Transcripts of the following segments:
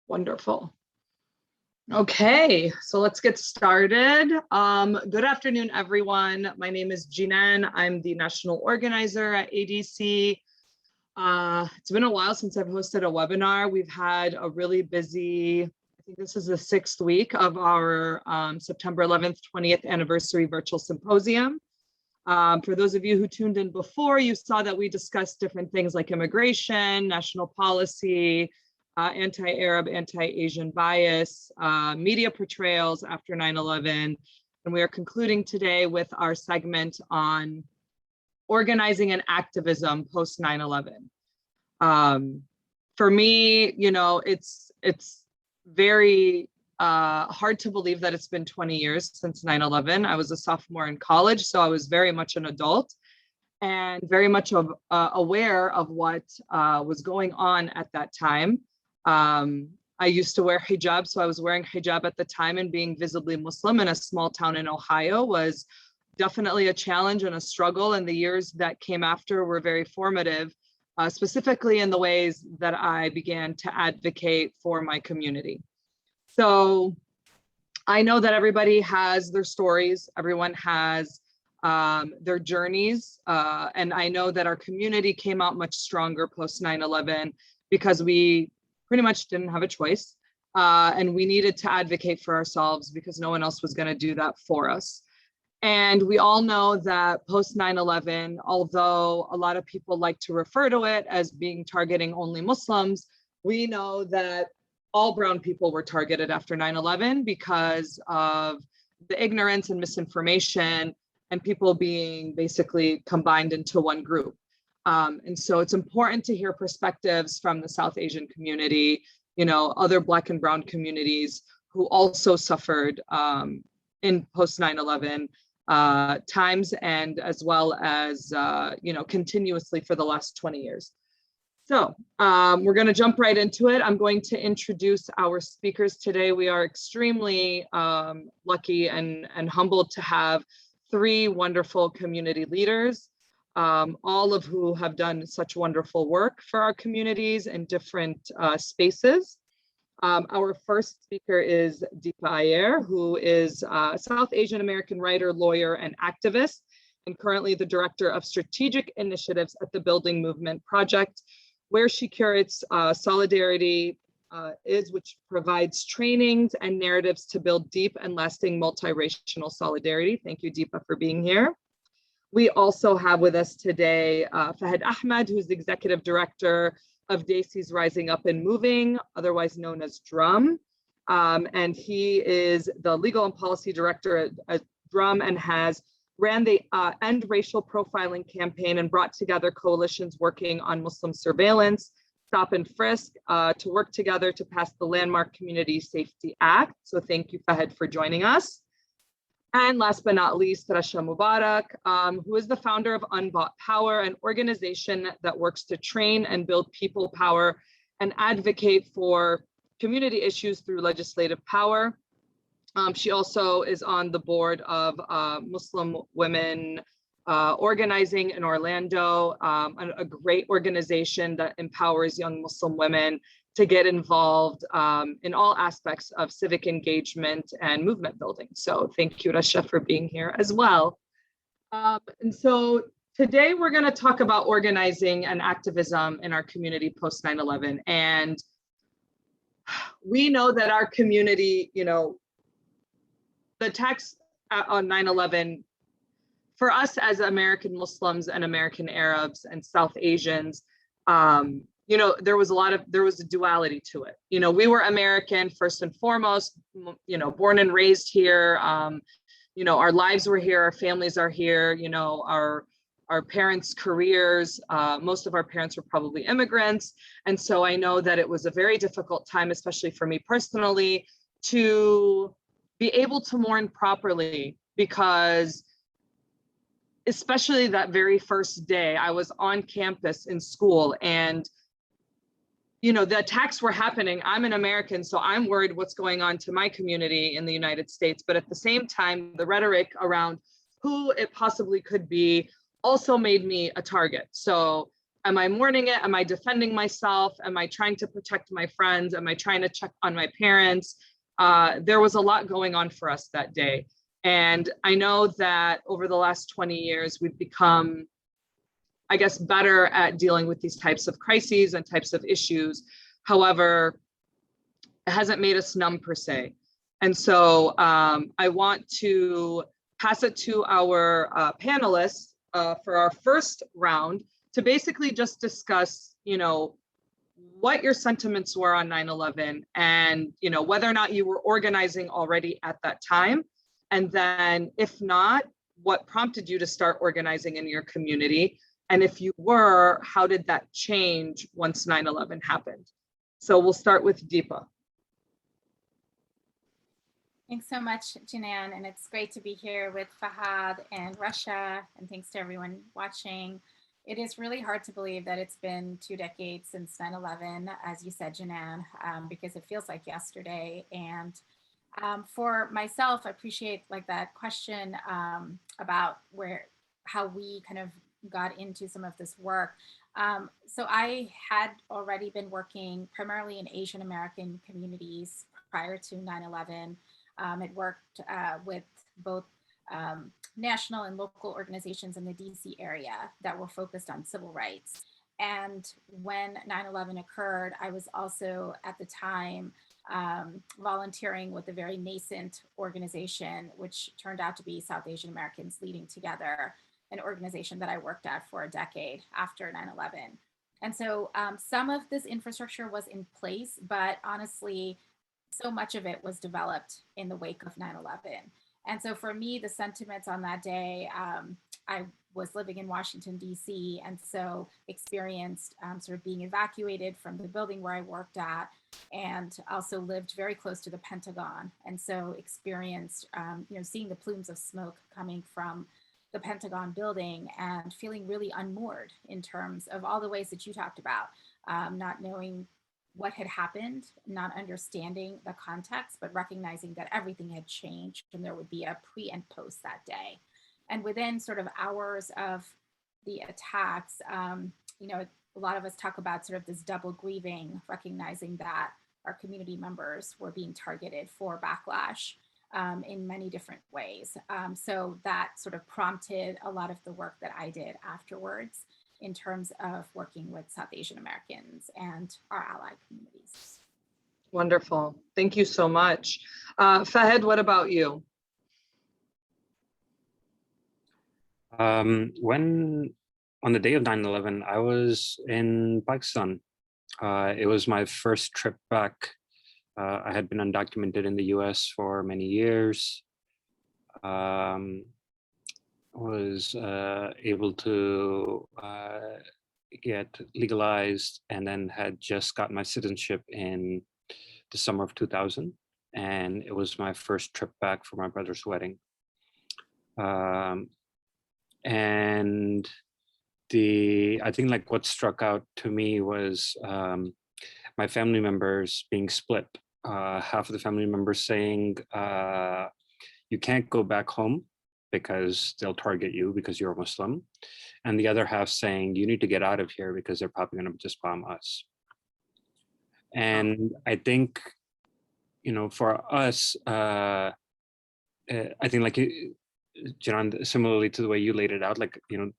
Wonderful. Okay, so let's get started. Good afternoon, everyone. My name is Jinan. I'm the National Organizer at ADC. It's been a while since I've hosted a webinar. We've had a really busy, I think this is the 6th week of our September 11th, 20th anniversary virtual symposium. For those of you who tuned in before, you saw that we discussed different things like immigration, national policy, anti-Arab, anti-Asian bias, media portrayals after 9/11. And we are concluding today with our segment on organizing and activism post 9/11. For me, you know, it's very hard to believe that it's been 20 years since 9/11. I was a sophomore in college, so I was very much an adult and very much aware of what was going on at that time. I used to wear hijab, so I was wearing hijab at the time, and being visibly Muslim in a small town in Ohio was definitely a challenge and a struggle. And the years that came after were very formative, specifically in the ways that I began to advocate for my community. So I know that everybody has their stories, everyone has their journeys, and I know that our community came out much stronger post 9/11 because we pretty much didn't have a choice, and we needed to advocate for ourselves because no one else was going to do that for us. And we all know that post 9/11, although a lot of people like to refer to it as being targeting only Muslims, we know that all brown people were targeted after 9/11 because of the ignorance and misinformation and people being basically combined into one group. And so it's important to hear perspectives from the South Asian community, you know, other Black and Brown communities who also suffered in post 9/11 times, and as well as, you know, continuously for the last 20 years. So we're going to jump right into it. I'm going to introduce our speakers today. We are extremely lucky and humbled to have 3 wonderful community leaders, all of who have done such wonderful work for our communities in different spaces. Our first speaker is Deepa Iyer, who is a South Asian American writer, lawyer, and activist, and currently the Director of Strategic Initiatives at the Building Movement Project, where she curates Solidarity which provides trainings and narratives to build deep and lasting multiracial solidarity. Thank you, Deepa, for being here. We also have with us today Fahd Ahmed, who's the Executive Director of Desis Rising Up and Moving, otherwise known as DRUM. And he is the Legal and Policy Director at DRUM and has ran the End Racial Profiling campaign and brought together coalitions working on Muslim surveillance, stop and frisk, to work together to pass the landmark Community Safety Act. So thank you, Fahd, for joining us. And last but not least, Rasha Mubarak, who is the founder of Unbought Power, an organization that works to train and build people power and advocate for community issues through legislative power. She also is on the board of Muslim Women Organizing in Orlando, a great organization that empowers young Muslim women to get involved in all aspects of civic engagement and movement building. So thank you, Rasha, for being here as well. And so today we're going to talk about organizing and activism in our community post 9/11. And we know that our community, you know, the attacks on 9/11, for us as American Muslims and American Arabs and South Asians, you know, there was a duality to it. You know, we were American first and foremost, you know, born and raised here. You know, our lives were here, our families are here, you know, our parents' careers, most of our parents were probably immigrants. And so I know that it was a very difficult time, especially for me personally, to be able to mourn properly, because especially that very first day I was on campus in school, and you know, the attacks were happening. I'm an American, so I'm worried what's going on to my community in the United States. But at the same time, the rhetoric around who it possibly could be also made me a target. So am I mourning it? Am I defending myself? Am I trying to protect my friends? Am I trying to check on my parents? There was a lot going on for us that day. And I know that over the last 20 years, we've become, I guess, better at dealing with these types of crises and types of issues. However, it hasn't made us numb per se. And so I want to pass it to our panelists for our first round to basically just discuss, what your sentiments were on 9/11 and, whether or not you were organizing already at that time. And then if not, what prompted you to start organizing in your community? And if you were, how did that change once 9/11 happened? So we'll start with Deepa. Thanks so much, Jinan, and it's great to be here with Fahad and Rasha, and thanks to everyone watching. It is really hard to believe that it's been 2 decades since 9/11, as you said, Jinan, because it feels like yesterday. And for myself, I appreciate that question about how we kind of got into some of this work. So I had already been working primarily in Asian American communities prior to 9/11. It worked with both national and local organizations in the DC area that were focused on civil rights. And when 9/11 occurred, I was also at the time volunteering with a very nascent organization, which turned out to be South Asian Americans Leading Together, an organization that I worked at for a decade after 9/11. And so some of this infrastructure was in place, but honestly, so much of it was developed in the wake of 9/11. And so for me, the sentiments on that day, I was living in Washington, DC, and so experienced sort of being evacuated from the building where I worked at, and also lived very close to the Pentagon. And so experienced, seeing the plumes of smoke coming from the Pentagon building and feeling really unmoored in terms of all the ways that you talked about, not knowing what had happened, not understanding the context, but recognizing that everything had changed and there would be a pre and post that day. And within sort of hours of the attacks, a lot of us talk about sort of this double grieving, recognizing that our community members were being targeted for backlash in many different ways. So that sort of prompted a lot of the work that I did afterwards in terms of working with South Asian Americans and our allied communities. Wonderful. Thank you so much. Fahd, what about you? When on the day of 9/11, I was in Pakistan. It was my first trip back. I had been undocumented in the US for many years. Was able to get legalized, and then had just got my citizenship in the summer of 2000. And it was my first trip back for my brother's wedding. And I think what struck out to me was my family members being split. Half of the family members saying, you can't go back home because they'll target you because you're a Muslim. And the other half saying, you need to get out of here because they're probably going to just bomb us. And I think, for us, I think Jinan, similarly to the way you laid it out,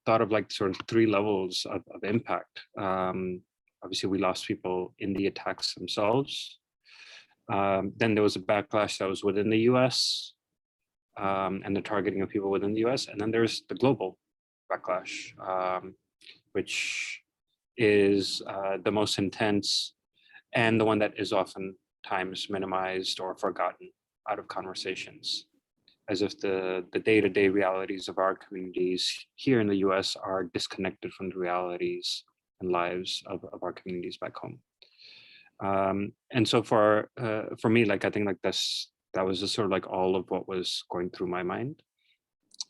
thought of sort of 3 levels of impact. Obviously, we lost people in the attacks themselves. Then there was a backlash that was within the US, and the targeting of people within the US. And then there's the global backlash, which is the most intense and the one that is oftentimes minimized or forgotten out of conversations, as if the day-to-day realities of our communities here in the US are disconnected from the realities and lives of our communities back home. And so for me, I think that was just sort of all of what was going through my mind.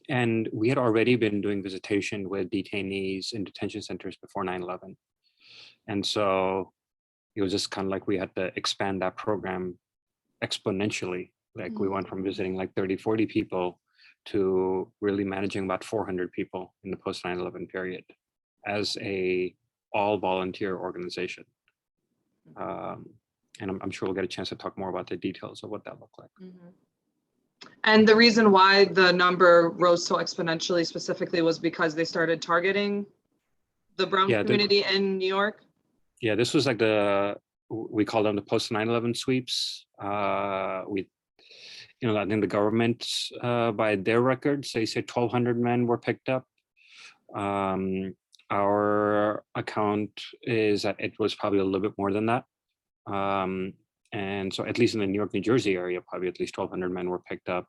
And we had already been doing visitation with detainees in detention centers before 9/11. And so it was just kind of we had to expand that program exponentially. We went from visiting 30, 40 people to really managing about 400 people in the post 9/11 period as a all volunteer organization. And I'm sure we'll get a chance to talk more about the details of what that looked like. Mm-hmm. And the reason why the number rose so exponentially specifically was because they started targeting the brown community in New York? Yeah, this was like we call them the post 9/11 sweeps. I think the government, by their records, they say 1,200 men were picked up. Our account is that it was probably a little bit more than that. And so at least in the New York, New Jersey area, probably at least 1,200 men were picked up.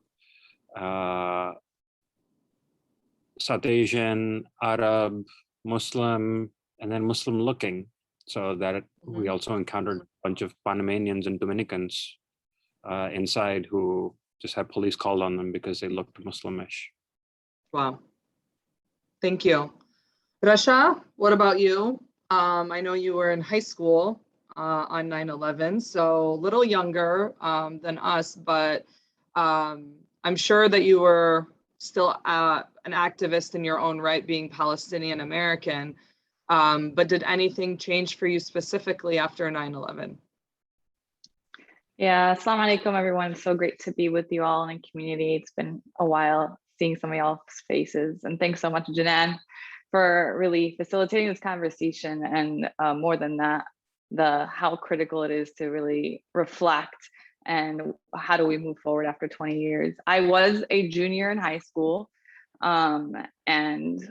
South Asian, Arab, Muslim, and then Muslim looking. So that we also encountered a bunch of Panamanians and Dominicans inside who just had police called on them because they looked Muslimish. Wow. Thank you. Rasha, what about you? I know you were in high school on 9/11, so a little younger than us, but I'm sure that you were still an activist in your own right, being Palestinian American. But did anything change for you specifically after 9/11? Yeah, assalamu alaikum, everyone. So great to be with you all in the community. It's been a while seeing some of y'all's faces. And thanks so much, Jinan, for really facilitating this conversation. And more than that, how critical it is to really reflect and how do we move forward after 20 years. I was a junior in high school, and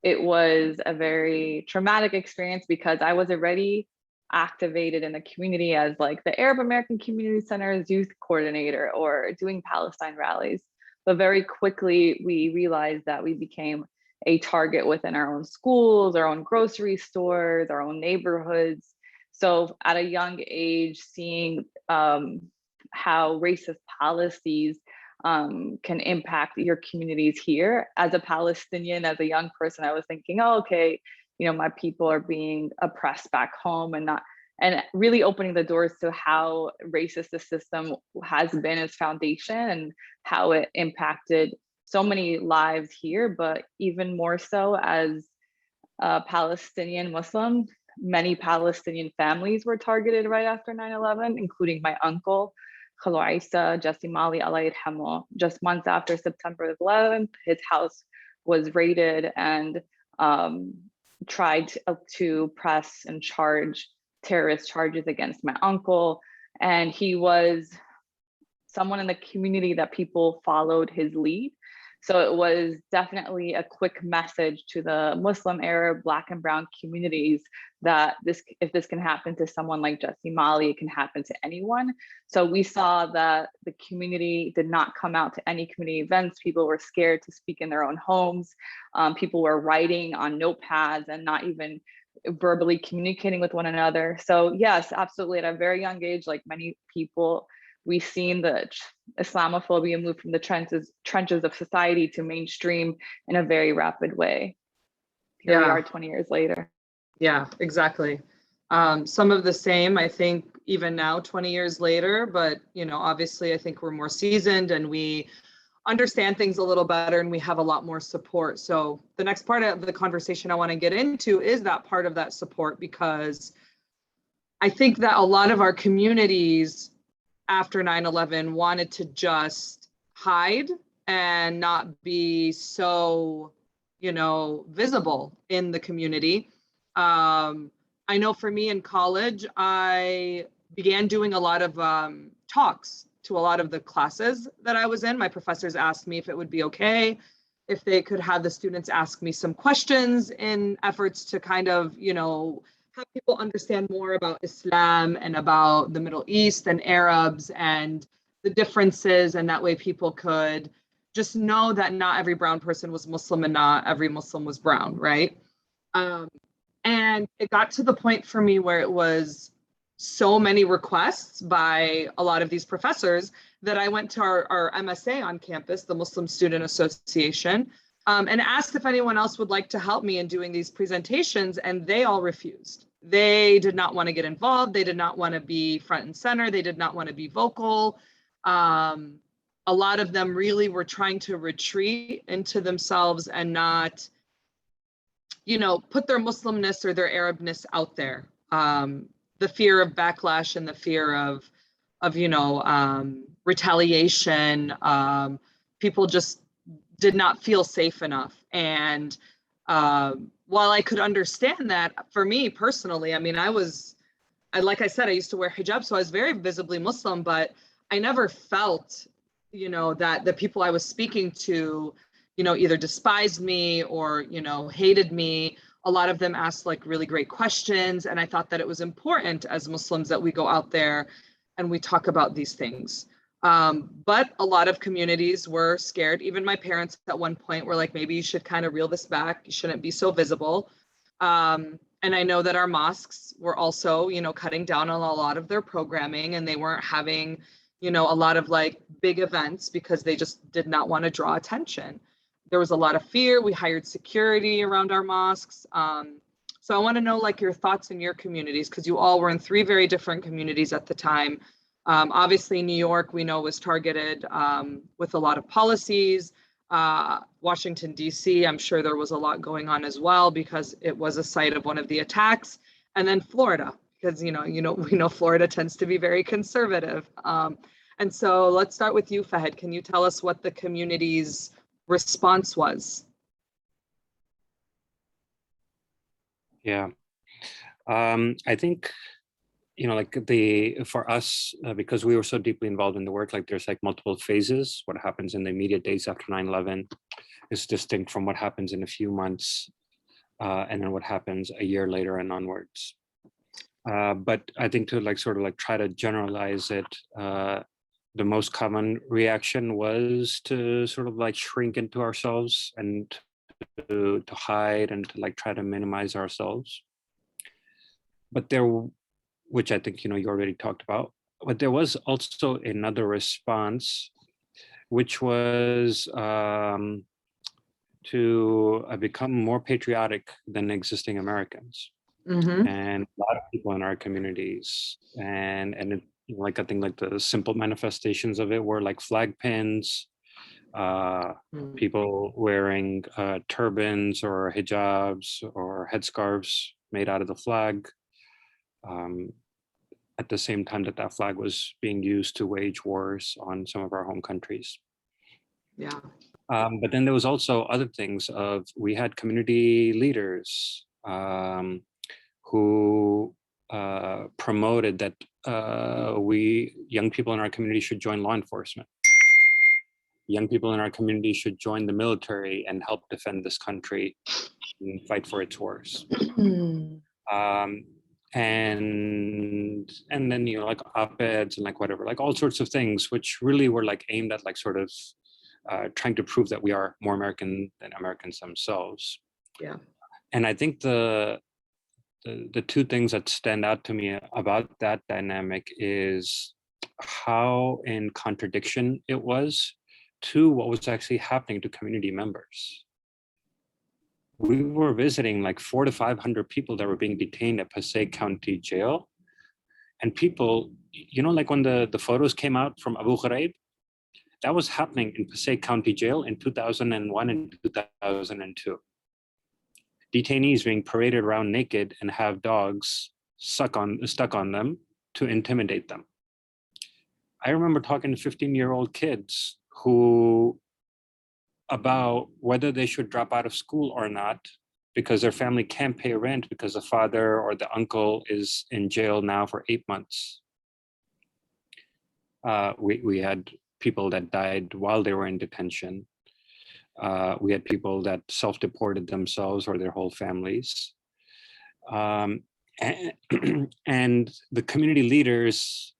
it was a very traumatic experience because I was already activated in the community as like the Arab American Community Center's youth coordinator or doing Palestine rallies. But very quickly, we realized that we became a target within our own schools, our own grocery stores, our own neighborhoods. So at a young age, seeing how racist policies can impact your communities here. As a Palestinian, as a young person, I was thinking, oh, okay, my people are being oppressed back home, and really opening the doors to how racist the system has been its foundation and how it impacted so many lives here, but even more so as a Palestinian Muslim. Many Palestinian families were targeted right after 9/11, including my uncle, Khalo Isa Jesse Mali Allah Yarhamu. Just months after September 11th, his house was raided and tried to press and charge terrorist charges against my uncle. And he was someone in the community that people followed his lead. So it was definitely a quick message to the Muslim, Arab, Black, and Brown communities that if this can happen to someone like Jesse Mali, it can happen to anyone. So we saw that the community did not come out to any community events. People were scared to speak in their own homes. People were writing on notepads and not even verbally communicating with one another. So yes, absolutely. At a very young age, like many people, we've seen the Islamophobia move from the trenches of society to mainstream in a very rapid way. Here we are 20 years later. Yeah, exactly. Some of the same, I think, even now, 20 years later, but, obviously I think we're more seasoned and we understand things a little better and we have a lot more support. So the next part of the conversation I want to get into is that part of that support, because I think that a lot of our communities after 9/11 wanted to just hide and not be so, visible in the community. I know for me in college, I began doing a lot of talks to a lot of the classes that I was in. My professors asked me if it would be okay if they could have the students ask me some questions in efforts to kind of, have people understand more about Islam and about the Middle East and Arabs and the differences. And that way people could just know that not every brown person was Muslim and not every Muslim was brown, right? And it got to the point for me where it was so many requests by a lot of these professors that I went to our MSA on campus, the Muslim Student Association, and asked if anyone else would like to help me in doing these presentations, and they all refused. They did not want to get involved. They did not want to be front and center. They did not want to be vocal. A lot of them really were trying to retreat into themselves and not you know, put their Muslimness or their Arabness out there. The fear of backlash and the fear of you know, retaliation. People just did not feel safe enough. And while I could understand that, for me personally, I mean, like I said, I used to wear hijab, so I was very visibly Muslim, but I never felt, you know, that the people I was speaking to, you know, either despised me or, you know, hated me. A lot of them asked like really great questions. And I thought that it was important as Muslims that we go out there and we talk about these things. But a lot of communities were scared. Even my parents at one point were like, maybe you should kind of reel this back. You shouldn't be so visible. And I know that our mosques were also, you know, cutting down on a lot of their programming, and they weren't having, you know, a lot of like big events because they just did not want to draw attention. There was a lot of fear. We hired security around our mosques. So I want to know like your thoughts in your communities, because you all were in 3 very different communities at the time. Obviously, New York, we know, was targeted with a lot of policies. Washington, D.C., I'm sure there was a lot going on as well because it was a site of one of the attacks. And then Florida, because, we know Florida tends to be very conservative. And so let's start with you, Fahd. Can you tell us what the community's response was? Yeah, I think, like for us, because we were so deeply involved in the work, like there's like multiple phases. What happens in the immediate days after 9/11 is distinct from what happens in a few months, and then what happens a year later and onwards. But I think to like sort of like try to generalize it, the most common reaction was to sort of like shrink into ourselves and to hide and to like try to minimize ourselves. But which I think, you already talked about, but there was also another response, which was to become more patriotic than existing Americans. Mm-hmm. And a lot of people in our communities, and it, like I think like the simple manifestations of it were like flag pins, people wearing turbans or hijabs or headscarves made out of the flag. At the same time that flag was being used to wage wars on some of our home countries. Yeah. But then there was also other things of, we had community leaders who promoted that young people in our community should join law enforcement. Young people in our community should join the military and help defend this country and fight for its wars. And then, like op-eds and like whatever, like all sorts of things, which really were like aimed at like sort of trying to prove that we are more American than Americans themselves. Yeah. And I think the 2 things that stand out to me about that dynamic is how in contradiction it was to what was actually happening to community members. We were visiting like 400 to 500 people that were being detained at Passaic County Jail. And people, like when the photos came out from Abu Ghraib, that was happening in Passaic County Jail in 2001 and 2002. Detainees being paraded around naked and have dogs stuck on them to intimidate them. I remember talking to 15-year-old kids about whether they should drop out of school or not because their family can't pay rent because the father or the uncle is in jail now for 8 months. We had people that died while they were in detention. We had people that self-deported themselves or their whole families. And the community leaders,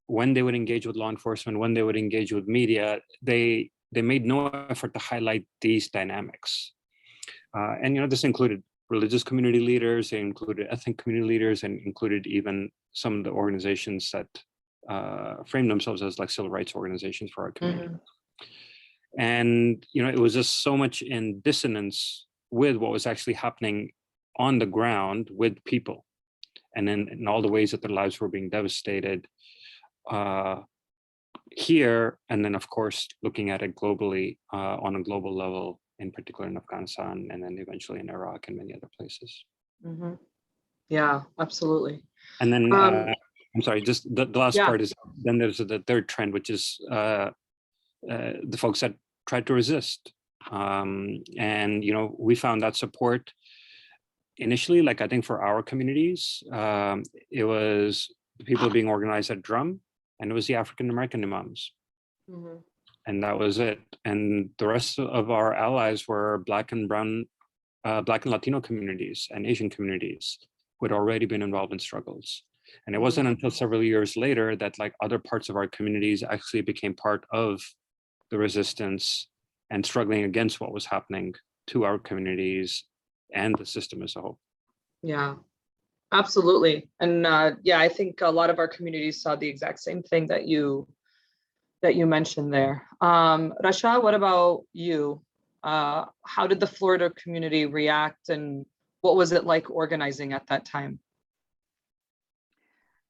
when they would engage with law enforcement, when they would engage with media, they made no effort to highlight these dynamics. And this included religious community leaders, they included ethnic community leaders, and included even some of the organizations that framed themselves as like civil rights organizations for our community. Mm-hmm. And it was just so much in dissonance with what was actually happening on the ground with people, and then in all the ways that their lives were being devastated here, and then of course looking at it globally on a global level in particular in Afghanistan, and then eventually in Iraq and many other places. Mm-hmm. Yeah, absolutely. And then I'm sorry, just the last part is then there's the third trend, which is the folks that tried to resist. And we found that support initially, like I think for our communities, it was the people being organized at Drum, and it was the African American imams. Mm-hmm. And that was it. And the rest of our allies were Black and Brown, Black and Latino communities and Asian communities who had already been involved in struggles. And it wasn't until several years later that like other parts of our communities actually became part of the resistance and struggling against what was happening to our communities and the system as a whole. Yeah, absolutely. And I think a lot of our communities saw the exact same thing that you mentioned there. Rasha, what about you? How did the Florida community react, and what was it like organizing at that time?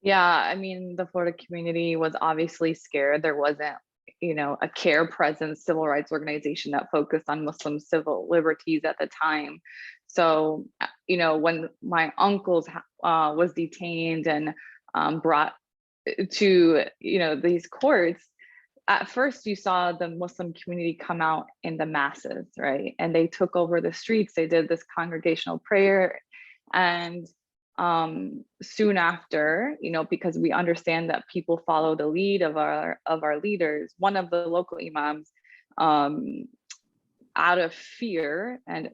Yeah, I mean, the Florida community was obviously scared. There wasn't, a CARE present civil rights organization that focused on Muslim civil liberties at the time. So, when my uncles was detained and brought to, these courts, at first you saw the Muslim community come out in the masses, right? And they took over the streets. They did this congregational prayer. And soon after, because we understand that people follow the lead of our leaders, one of the local imams, out of fear and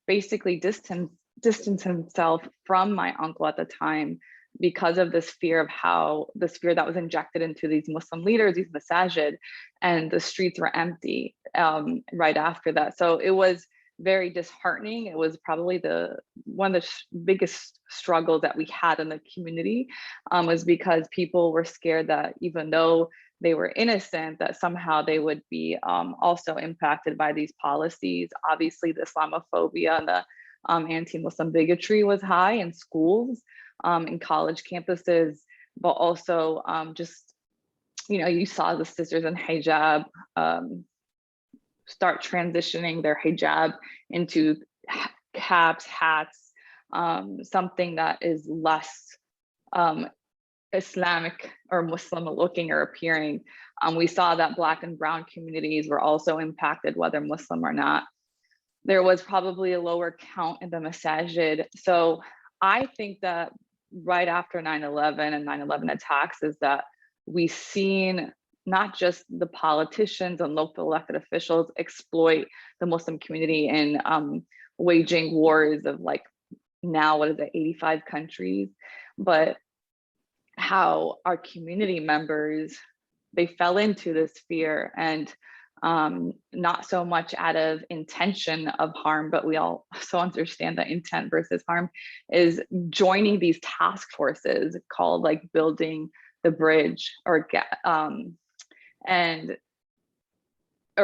basically distanced himself from my uncle at the time because of this fear that was injected into these Muslim leaders, these masajid, and the streets were empty right after that. So it was very disheartening. It was probably one of the biggest struggles that we had in the community, was because people were scared that even though they were innocent, that somehow they would be also impacted by these policies. Obviously, the Islamophobia and the anti-Muslim bigotry was high in schools, in college campuses, but also just, you saw the sisters in hijab start transitioning their hijab into caps, hats, something that is less Islamic or Muslim looking or appearing. We saw that Black and Brown communities were also impacted, whether Muslim or not. There was probably a lower count in the masajid. So I think that right after 9/11 and 9/11 attacks is that we've seen not just the politicians and local elected officials exploit the Muslim community in waging wars of like now, 85 countries, but how our community members, they fell into this fear, and not so much out of intention of harm, but we also understand that intent versus harm is joining these task forces called like building the bridge or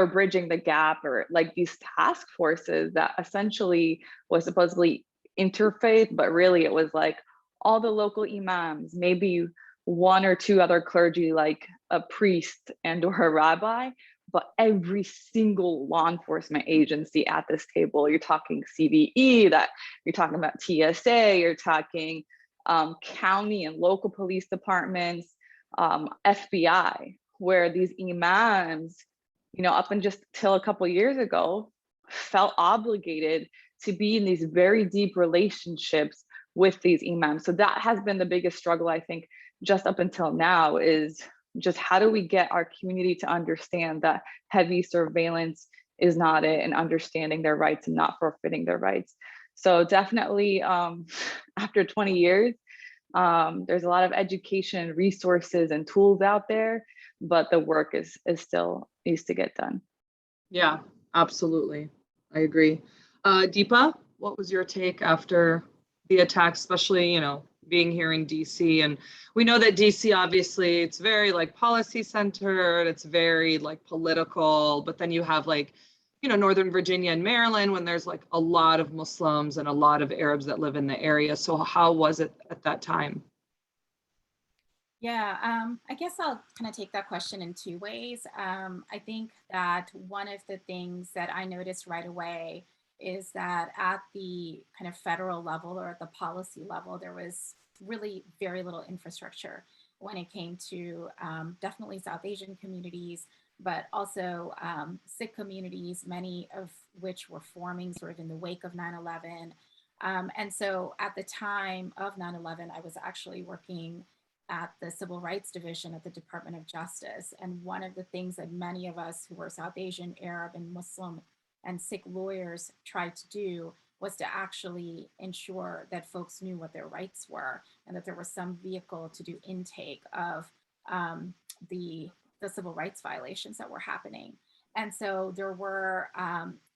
bridging the gap, or like these task forces that essentially was supposedly interfaith, but really it was like all the local imams, maybe one or two other clergy, like a priest and or a rabbi, but every single law enforcement agency at this table. You're talking CVE, that you're talking about TSA, you're talking county and local police departments, FBI, where these imams, up and just till a couple of years ago, felt obligated to be in these very deep relationships with these imams. So that has been the biggest struggle, I think, just up until now, is just how do we get our community to understand that heavy surveillance is not it, and understanding their rights and not forfeiting their rights. So definitely after 20 years, there's a lot of education, resources, and tools out there, but the work is still needs to get done. Yeah, absolutely. I agree. Deepa, what was your take after the attack, especially, being here in DC? And we know that DC, obviously, it's very like policy centered, it's very like political, but then you have like, Northern Virginia and Maryland, when there's like a lot of Muslims and a lot of Arabs that live in the area. So how was it at that time? Yeah, I guess I'll kind of take that question in two ways. I think that one of the things that I noticed right away is that at the kind of federal level or at the policy level, there was really very little infrastructure when it came to definitely South Asian communities, but also Sikh communities, many of which were forming sort of in the wake of 9/11. And so at the time of 9/11, I was actually working at the Civil Rights Division at the Department of Justice. And one of the things that many of us who were South Asian, Arab, and Muslim and Sikh lawyers tried to do was to actually ensure that folks knew what their rights were and that there was some vehicle to do intake of the civil rights violations that were happening. And so there were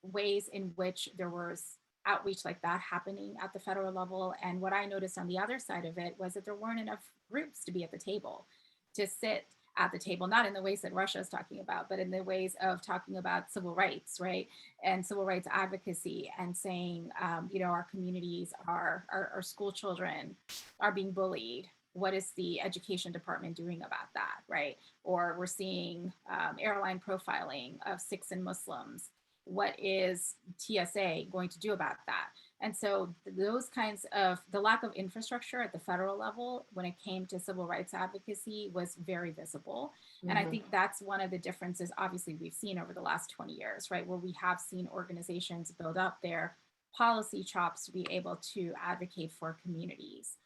ways in which there was outreach like that happening at the federal level. And what I noticed on the other side of it was that there weren't enough groups to be at the table, to sit at the table, not in the ways that Russia is talking about, but in the ways of talking about civil rights, right? And civil rights advocacy and saying, you know, our communities, our school children are being bullied. What is the education department doing about that, right? Or we're seeing airline profiling of Sikhs and Muslims. What is TSA going to do about that? And so those kinds of, the lack of infrastructure at the federal level when it came to civil rights advocacy was very visible. Mm-hmm. And I think that's one of the differences, obviously, we've seen over the last 20 years, right? Where we have seen organizations build up their policy chops to be able to advocate for communities.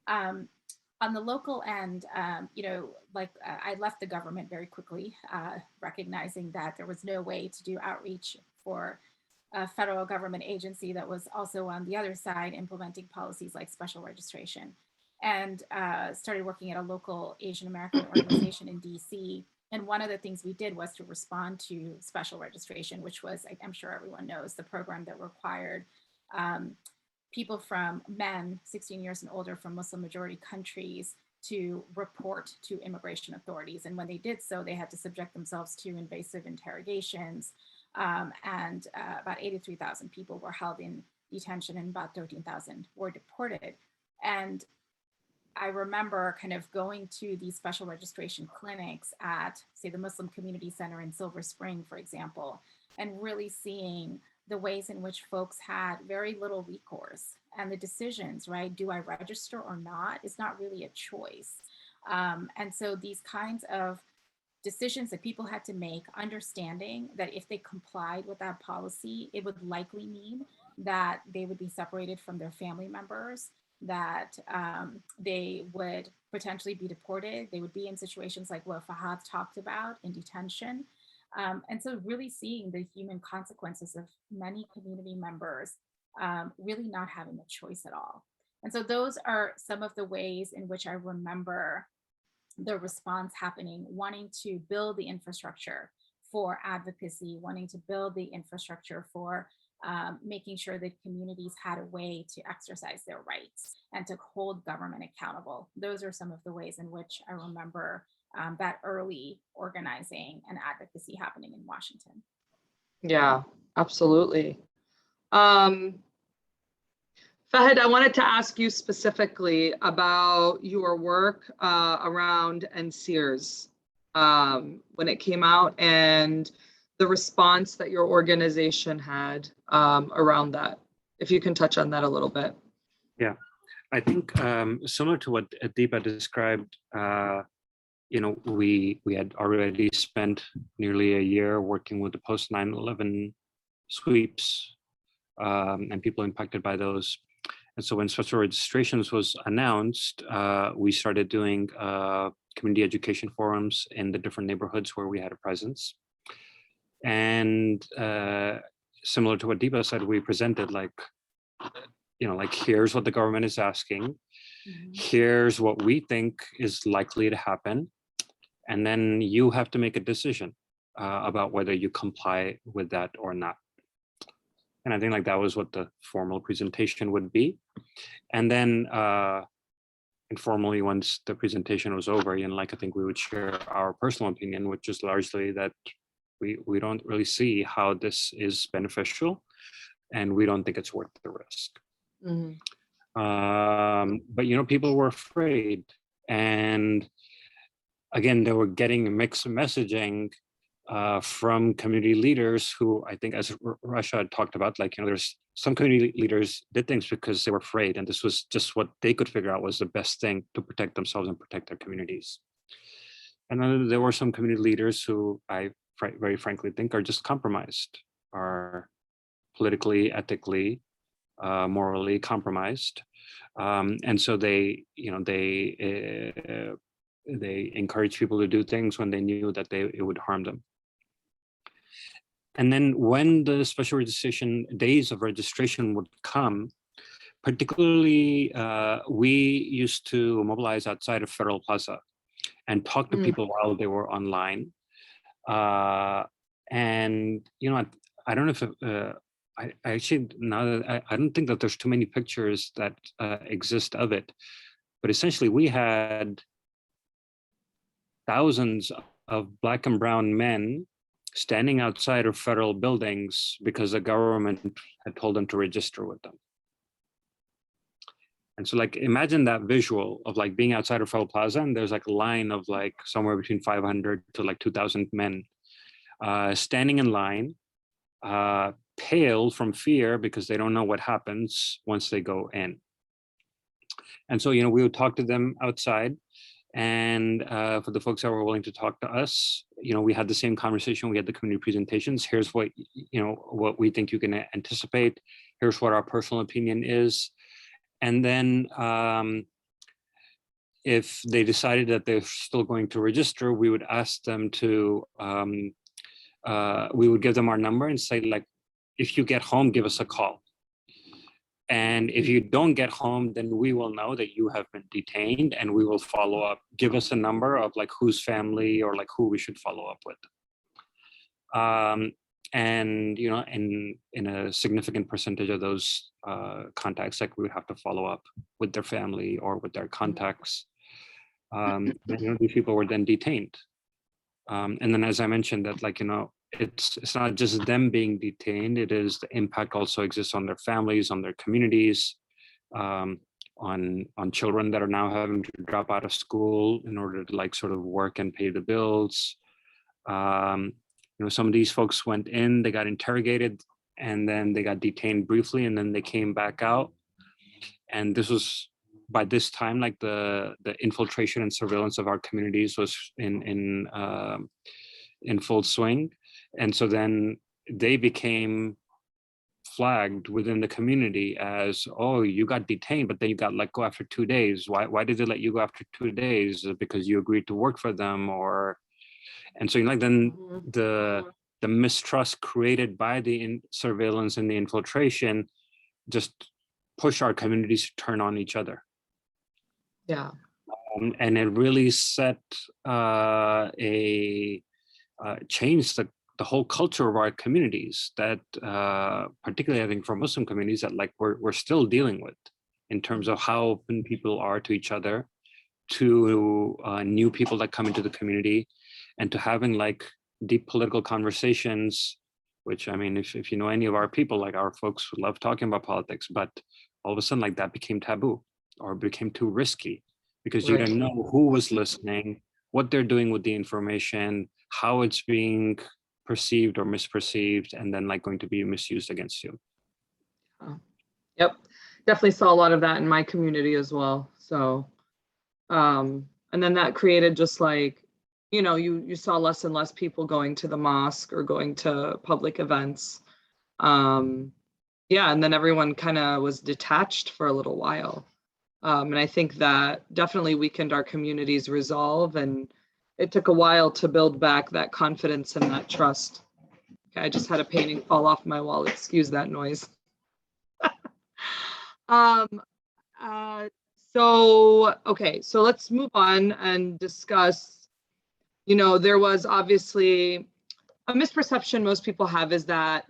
On the local end, you know, like I left the government very quickly, recognizing that there was no way to do outreach for a federal government agency that was also on the other side implementing policies like special registration, and started working at a local Asian American organization in DC. And one of the things we did was to respond to special registration, which was, I'm sure everyone knows, the program that required people from men 16 years and older from Muslim majority countries to report to immigration authorities. And when they did so, they had to subject themselves to invasive interrogations. And about 83,000 people were held in detention and about 13,000 were deported. And I remember kind of going to these special registration clinics at, say, the Muslim Community Center in Silver Spring, for example, and really seeing the ways in which folks had very little recourse, and the decisions, right? Do I register or not? Is not really a choice. And so these kinds of decisions that people had to make, understanding that if they complied with that policy, it would likely mean that they would be separated from their family members, that they would potentially be deported. They would be in situations like what Fahad talked about in detention. And so really seeing the human consequences of many community members really not having a choice at all. And so those are some of the ways in which I remember the response happening, wanting to build the infrastructure for advocacy, wanting to build the infrastructure for making sure that communities had a way to exercise their rights and to hold government accountable. Those are some of the ways in which I remember that early organizing and advocacy happening in Washington. Yeah, absolutely. Fahd, I wanted to ask you specifically about your work around NSEERS when it came out and the response that your organization had around that. If you can touch on that a little bit. Yeah, I think similar to what Deepa described, you know, we had already spent nearly a year working with the post 9/11 sweeps and people impacted by those. And so when special registrations was announced, we started doing community education forums in the different neighborhoods where we had a presence. And similar to what Deepa said, we presented like, you know, like, here's what the government is asking. Mm-hmm. Here's what we think is likely to happen. And then you have to make a decision about whether you comply with that or not. And I think like that was what the formal presentation would be. And then informally, once the presentation was over, and like I think we would share our personal opinion, which is largely that we don't really see how this is beneficial, and we don't think it's worth the risk. Mm-hmm. But you know, people were afraid, and again, they were getting mixed messaging from community leaders who, I think, as Rasha talked about, like, there's some community leaders did things because they were afraid, and this was just what they could figure out was the best thing to protect themselves and protect their communities. And then there were some community leaders who I very frankly think are just compromised, are politically, ethically, morally compromised, and so they encourage people to do things when they knew that it would harm them. And then when the special registration days of registration would come, particularly we used to mobilize outside of Federal Plaza and talk to people while they were online. And I don't know if I actually, now that I don't think that there's too many pictures that exist of it, but essentially we had thousands of Black and brown men standing outside of federal buildings because the government had told them to register with them. And so, like, imagine that visual of like being outside of Federal Plaza and there's like a line of like somewhere between 500 to like 2,000 men standing in line, pale from fear because they don't know what happens once they go in. And so, we would talk to them outside. And for the folks that were willing to talk to us, we had the same conversation. We had the community presentations. Here's what, what we think you can anticipate. Here's what our personal opinion is. And then if they decided that they're still going to register, we would ask them to, we would give them our number and say, like, if you get home, give us a call. And if you don't get home, then we will know that you have been detained and we will follow up. Give us a number of like whose family or like who we should follow up with. And, in a significant percentage of those contacts, like we would have to follow up with their family or with their contacts. These people were then detained. And then, as I mentioned, that like, it's not just them being detained, it is the impact also exists on their families, on their communities, on children that are now having to drop out of school in order to like sort of work and pay the bills. Some of these folks went in, they got interrogated, and then they got detained briefly, and then they came back out. And this was, by this time, like the infiltration and surveillance of our communities was in full swing. And so then they became flagged within the community as, oh, you got detained, but then you got let go after 2 days. Why did they let you go after 2 days? Because you agreed to work for them? Or, and so then the mistrust created by the surveillance and the infiltration just push our communities to turn on each other. Yeah. And it really set changed the whole culture of our communities that particularly I think for Muslim communities that like we're still dealing with in terms of how open people are to each other, to new people that come into the community, and to having like deep political conversations, which I mean, if you know any of our people, like our folks who love talking about politics, but all of a sudden like that became taboo or became too risky because you didn't know who was listening, what they're doing with the information, how it's being perceived or misperceived, and then like going to be misused against you. Yep, definitely saw a lot of that in my community as well. So, and then that created just like, you saw less and less people going to the mosque or going to public events. And then everyone kind of was detached for a little while. And I think that definitely weakened our community's resolve, and it took a while to build back that confidence and that trust. Okay, I just had a painting fall off my wall. Excuse that noise. So let's move on and discuss, there was obviously a misperception most people have is that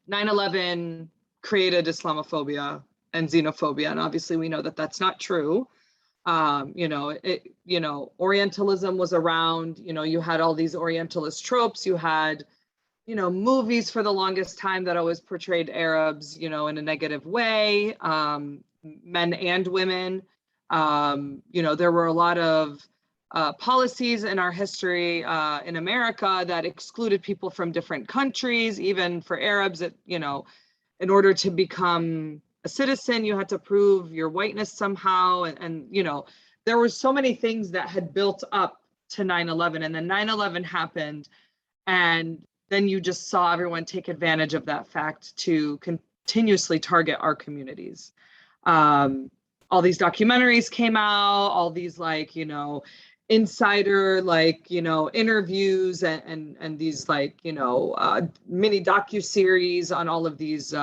9/11 created Islamophobia and xenophobia. And obviously we know that that's not true. Orientalism was around, you had all these Orientalist tropes, you had, movies for the longest time that always portrayed Arabs, in a negative way, men and women. There were a lot of policies in our history in America that excluded people from different countries. Even for Arabs, you know, in order to become a citizen, you had to prove your whiteness somehow. And you know, there were so many things that had built up to 9/11, and then 9/11 happened, and then you just saw everyone take advantage of that fact to continuously target our communities. All these documentaries came out, all these, like, you know, insider, like, you know, interviews and these, like, you know, mini docu-series on all of these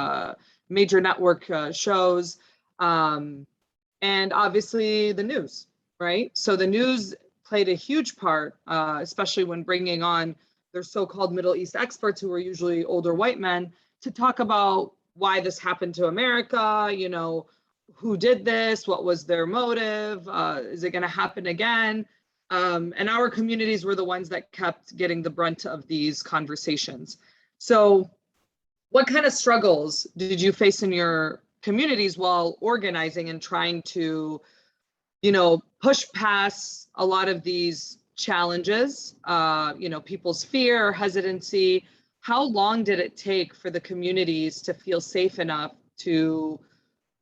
major network shows, and obviously the news, right? So the news played a huge part, especially when bringing on their so-called Middle East experts, who were usually older white men, to talk about why this happened to America, you know, who did this, what was their motive, is it going to happen again? And our communities were the ones that kept getting the brunt of these conversations. So what kind of struggles did you face in your communities while organizing and trying to, you know, push past a lot of these challenges, you know, people's fear, hesitancy? How long did it take for the communities to feel safe enough to,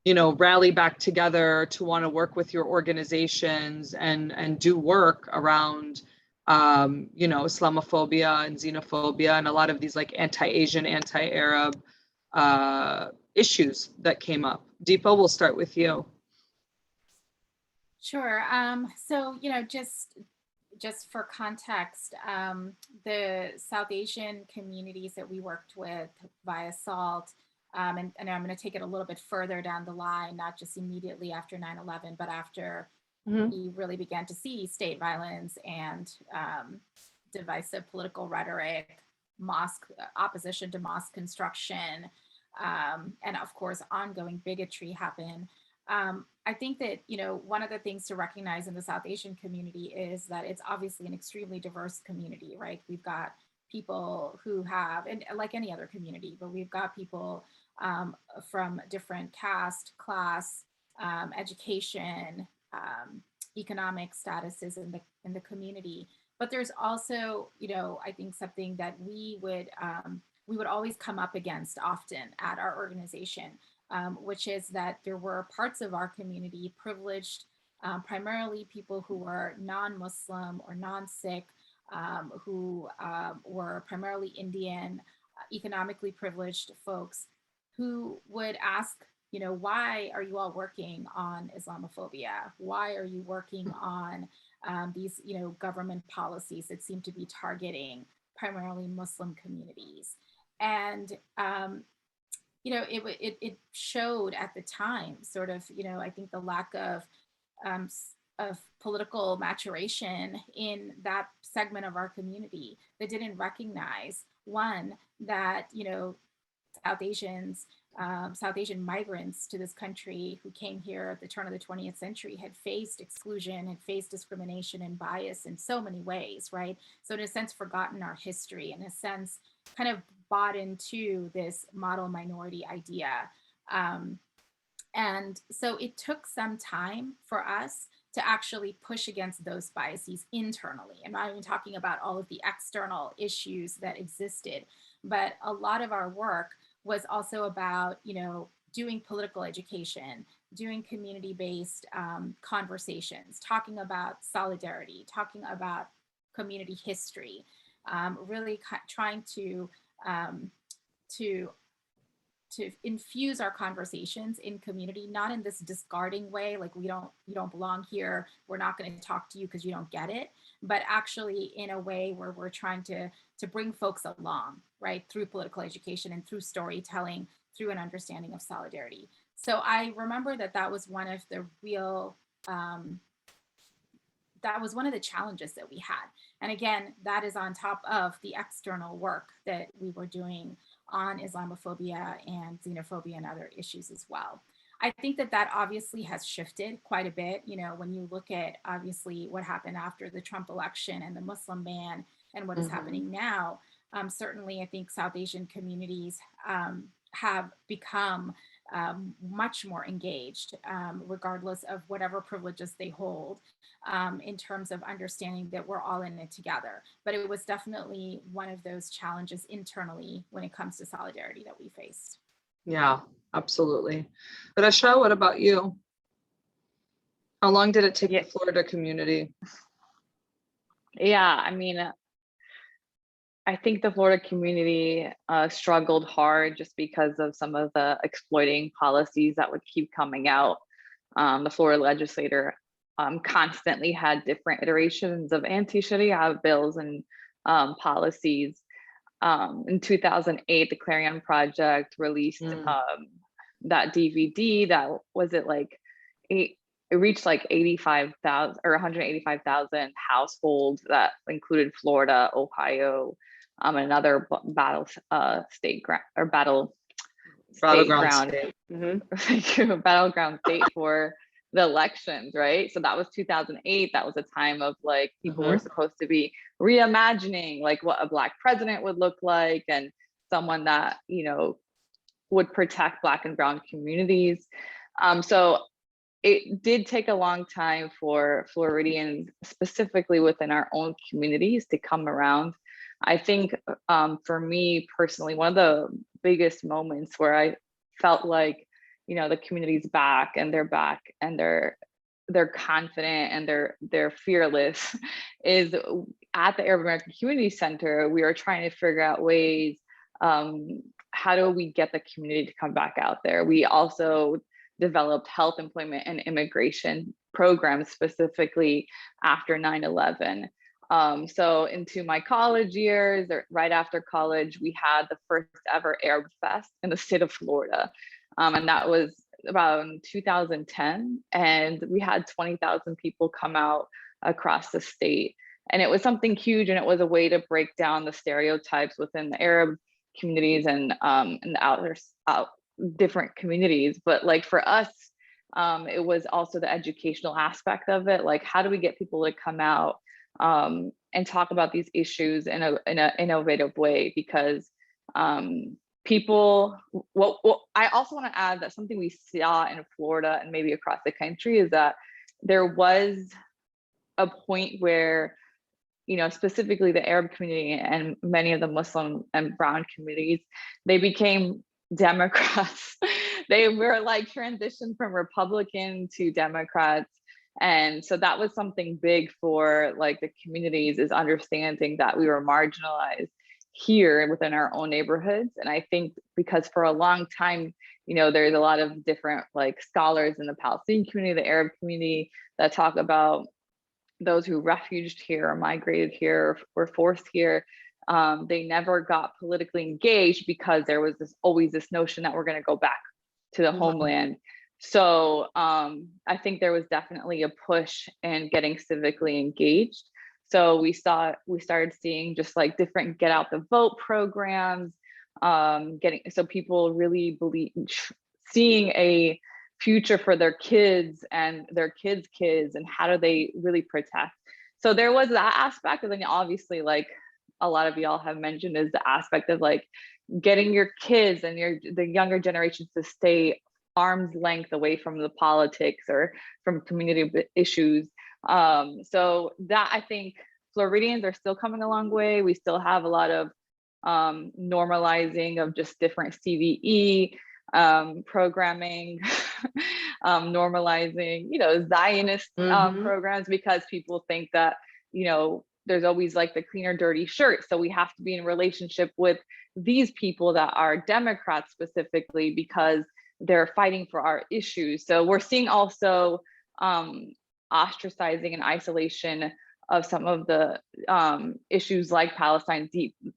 you know, rally back together, to want to work with your organizations and do work around, you know, Islamophobia and xenophobia and a lot of these, like, anti-Asian, anti-Arab issues that came up? Deepa, we'll start with you. Sure. So, you know, just for context, the South Asian communities that we worked with via SALT, and I'm going to take it a little bit further down the line, not just immediately after 9/11, but after we really began to see state violence and divisive political rhetoric, opposition to mosque construction, and of course, ongoing bigotry happen. I think that, you know, one of the things to recognize in the South Asian community is that it's obviously an extremely diverse community, right? We've got people who have, and like any other community, but we've got people from different caste, class, education, economic statuses in the community. But there's also, you know, I think something that we would always come up against often at our organization, which is that there were parts of our community privileged, primarily people who were non-Muslim or non-Sikh, who were primarily Indian, economically privileged folks, who would ask, you know, why are you all working on Islamophobia? Why are you working on these, you know, government policies that seem to be targeting primarily Muslim communities? And you know, it showed at the time sort of, you know, I think the lack of political maturation in that segment of our community that didn't recognize, one, that, you know, South Asian migrants to this country who came here at the turn of the 20th century had faced exclusion, had faced discrimination and bias in so many ways, right? So in a sense, forgotten our history, in a sense, kind of bought into this model minority idea. And so it took some time for us to actually push against those biases internally. I'm not even talking about all of the external issues that existed, but a lot of our work was also about, you know, doing political education, doing community-based conversations, talking about solidarity, talking about community history, really trying to infuse our conversations in community, not in this discarding way, like you don't belong here, we're not going to talk to you because you don't get it, but actually in a way where we're trying to bring folks along, right, through political education and through storytelling, through an understanding of solidarity. So I remember that was one of the real that was one of the challenges that we had. And again, that is on top of the external work that we were doing on Islamophobia and xenophobia and other issues as well. I think that obviously has shifted quite a bit. You know, when you look at obviously what happened after the Trump election and the Muslim ban and what is happening now, certainly I think South Asian communities have become much more engaged, regardless of whatever privileges they hold, in terms of understanding that we're all in it together. But it was definitely one of those challenges internally when it comes to solidarity that we faced. Yeah, absolutely. Rasha, what about you? How long did it take the Florida community? Yeah, I mean, I think the Florida community struggled hard just because of some of the exploiting policies that would keep coming out. The Florida legislator constantly had different iterations of anti-Sharia bills and policies. In 2008, the Clarion Project released that DVD that was it reached like 85,000 or 185,000 households that included Florida, Ohio, and another battleground state. Battleground state for the elections, right? So that was 2008. That was a time of like people were supposed to be reimagining like what a Black president would look like, and someone that, you know, would protect Black and Brown communities. So it did take a long time for Floridians, specifically within our own communities, to come around. I think for me personally, one of the biggest moments where I felt like, you know, the community's back and they're confident and they're fearless is at the Arab American Community Center. We are trying to figure out ways, how do we get the community to come back out there? We also developed health, employment, and immigration programs specifically after 9/11. So into my college years, or right after college, we had the first ever Arab Fest in the state of Florida. And that was about 2010. And we had 20,000 people come out across the state. And it was something huge, and it was a way to break down the stereotypes within the Arab communities and the different communities. But like for us, it was also the educational aspect of it. Like, how do we get people to come out and talk about these issues in an innovative way? Because people, I also want to add that something we saw in Florida and maybe across the country is that there was a point where, you know, specifically the Arab community and many of the Muslim and Brown communities, they became Democrats. They were like transitioned from Republican to Democrats. And so that was something big for like the communities, is understanding that we were marginalized here within our own neighborhoods. And I think because for a long time, you know, there's a lot of different like scholars in the Palestinian community, the Arab community, that talk about those who refuged here or migrated here or were forced here. They never got politically engaged because there was always this notion that we're going to go back to the homeland. So I think there was definitely a push in getting civically engaged. So we started seeing just like different get out the vote programs, so people really seeing a future for their kids and their kids' kids, and how do they really protect. So there was that aspect. And then obviously, like a lot of y'all have mentioned, is the aspect of like getting your kids and the younger generations to stay arm's length away from the politics or from community issues. So that, I think Floridians are still coming a long way. We still have a lot of normalizing of just different CVE programming, normalizing, you know, Zionist programs, because people think that, you know, there's always like the clean or dirty shirt. So we have to be in relationship with these people that are Democrats specifically because they're fighting for our issues. So we're seeing also ostracizing and isolation of some of the issues like Palestine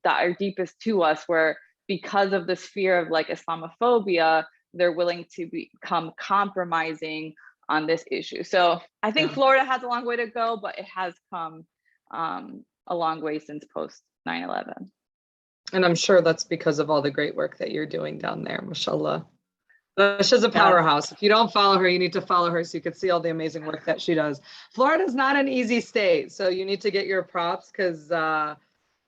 that are deepest to us, where because of this fear of like Islamophobia, they're willing to become compromising on this issue. So I think Florida has a long way to go, but it has come a long way since post 9/11. And I'm sure that's because of all the great work that you're doing down there, mashallah. She's a powerhouse. If you don't follow her, you need to follow her so you can see all the amazing work that she does. Florida's not an easy state, so you need to get your props, because I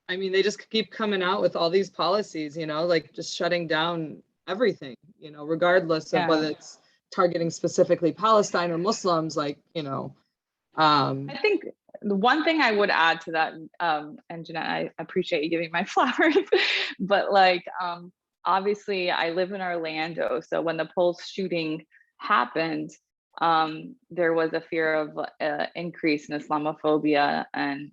mean, they just keep coming out with all these policies, you know, like just shutting down everything, regardless of whether it's targeting specifically Palestine or Muslims, like, I think the one thing I would add to that, and Jeanette, I appreciate you giving my flowers, but like, obviously I live in Orlando. So when the Pulse shooting happened, there was a fear of increase in Islamophobia. And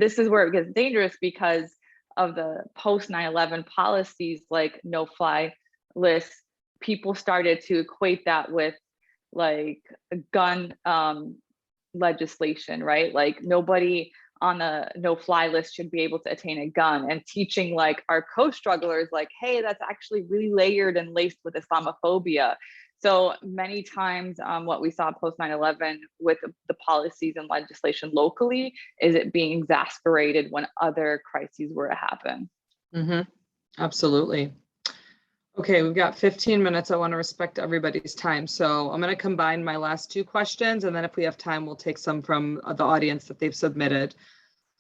this is where it gets dangerous because of the post 9/11 policies, like no-fly lists. People started to equate that with like gun legislation, right? Like nobody on a no-fly list should be able to attain a gun, and teaching like our co-strugglers like, hey, that's actually really layered and laced with Islamophobia. So many times what we saw post 9/11 with the policies and legislation locally is it being exasperated when other crises were to happen. Mm-hmm. Absolutely. Okay, we've got 15 minutes. I want to respect everybody's time. So I'm going to combine my last two questions, and then if we have time, we'll take some from the audience that they've submitted.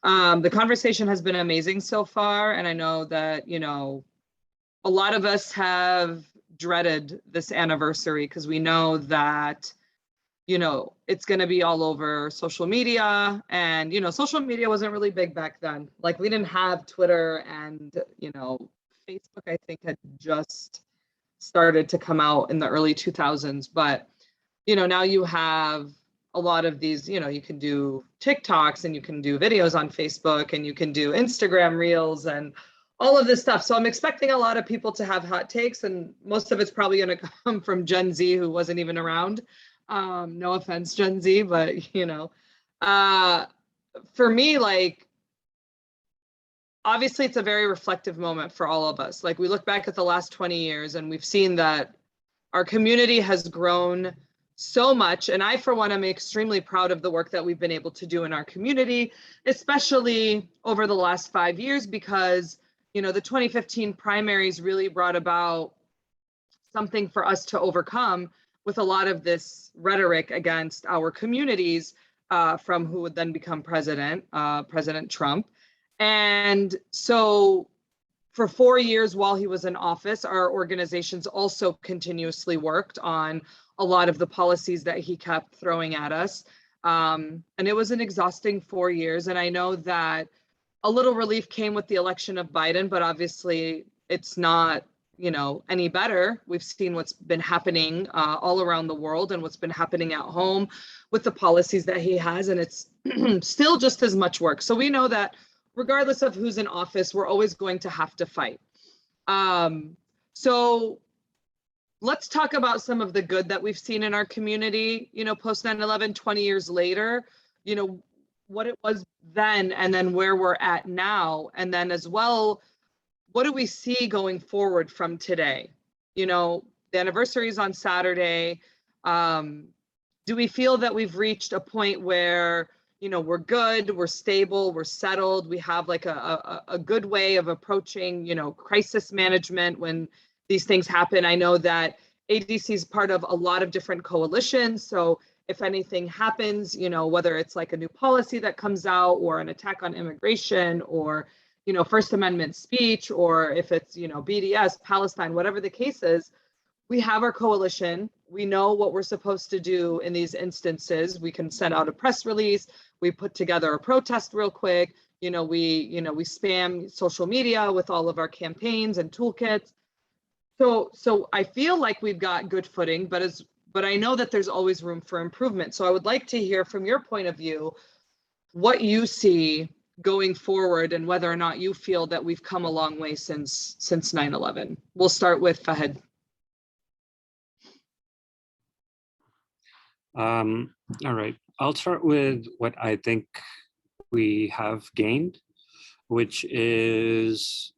The conversation has been amazing so far, and I know that, a lot of us have dreaded this anniversary because we know that, it's going to be all over social media, and, social media wasn't really big back then. Like we didn't have Twitter, and, Facebook, I think, had just started to come out in the early 2000s. But, now you have a lot of these, you can do TikToks and you can do videos on Facebook and you can do Instagram reels and all of this stuff. So I'm expecting a lot of people to have hot takes, and most of it's probably going to come from Gen Z, who wasn't even around. No offense, Gen Z, but, for me, like, obviously it's a very reflective moment for all of us. Like we look back at the last 20 years and we've seen that our community has grown so much. And I, for one, am extremely proud of the work that we've been able to do in our community, especially over the last 5 years, because, the 2015 primaries really brought about something for us to overcome with a lot of this rhetoric against our communities from who would then become President Trump. And so for 4 years while he was in office, our organizations also continuously worked on a lot of the policies that he kept throwing at us. And it was an exhausting 4 years. And I know that a little relief came with the election of Biden, but obviously it's not, any better. We've seen what's been happening all around the world and what's been happening at home with the policies that he has. And it's still just as much work. So we know that regardless of who's in office, we're always going to have to fight. So let's talk about some of the good that we've seen in our community, post 9/11, 20 years later, what it was then, and then where we're at now. And then as well, what do we see going forward from today? The anniversary is on Saturday. Do we feel that we've reached a point where we're good, we're stable, we're settled, we have like a good way of approaching, crisis management when these things happen? I know that ADC is part of a lot of different coalitions. So if anything happens, whether it's like a new policy that comes out or an attack on immigration or, First Amendment speech, or if it's, BDS, Palestine, whatever the case is, we have our coalition. We know what we're supposed to do in these instances. We can send out a press release. We put together a protest real quick. We spam social media with all of our campaigns and toolkits. So I feel like we've got good footing, but I know that there's always room for improvement. So I would like to hear from your point of view, what you see going forward and whether or not you feel that we've come a long way since 9/11. We'll start with Fahd. All right, I'll start with what I think we have gained, which is,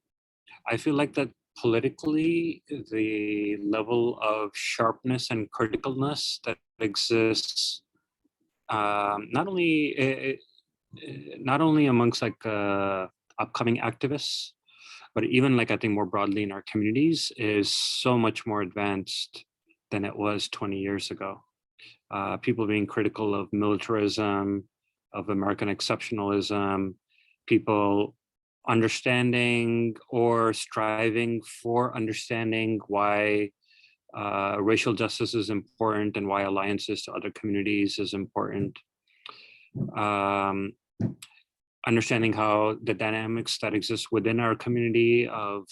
I feel like that politically, the level of sharpness and criticalness that exists, not only amongst like upcoming activists, but even like I think more broadly in our communities, is so much more advanced than it was 20 years ago. People being critical of militarism, of American exceptionalism, people understanding or striving for understanding why racial justice is important and why alliances to other communities is important. Understanding how the dynamics that exist within our community of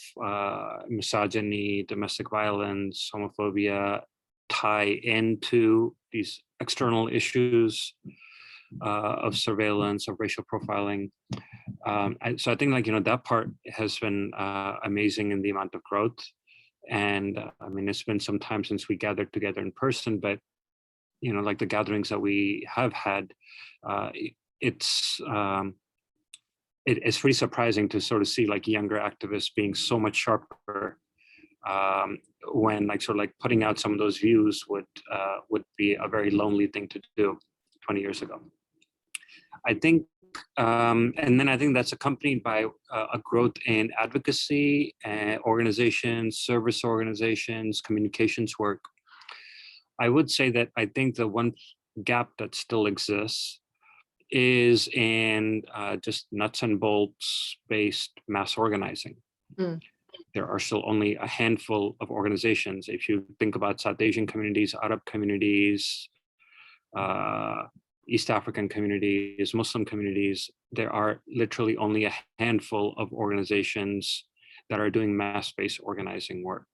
misogyny, domestic violence, homophobia tie into these external issues of surveillance, of racial profiling. So I think like, that part has been amazing in the amount of growth. And I mean, it's been some time since we gathered together in person, but, like the gatherings that we have had, it's pretty surprising to sort of see like younger activists being so much sharper when like sort of like putting out some of those views would be a very lonely thing to do 20 years ago. I think, and then I think that's accompanied by a growth in advocacy, organizations, service organizations, communications work. I would say that I think the one gap that still exists is in just nuts and bolts based mass organizing. There are still only a handful of organizations. If you think about South Asian communities, Arab communities, East African communities, Muslim communities, there are literally only a handful of organizations that are doing mass-based organizing work.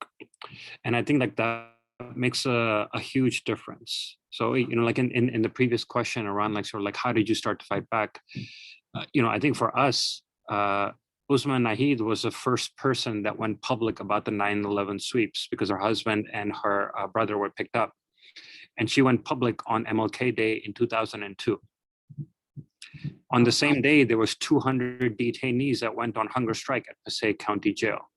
And I think like that makes a huge difference. So, like in the previous question around like sort of like, how did you start to fight back? I think for us, Usman Nahid was the first person that went public about the 9/11 sweeps because her husband and her brother were picked up. And she went public on MLK Day in 2002. On the same day, there was 200 detainees that went on hunger strike at Passaic County Jail.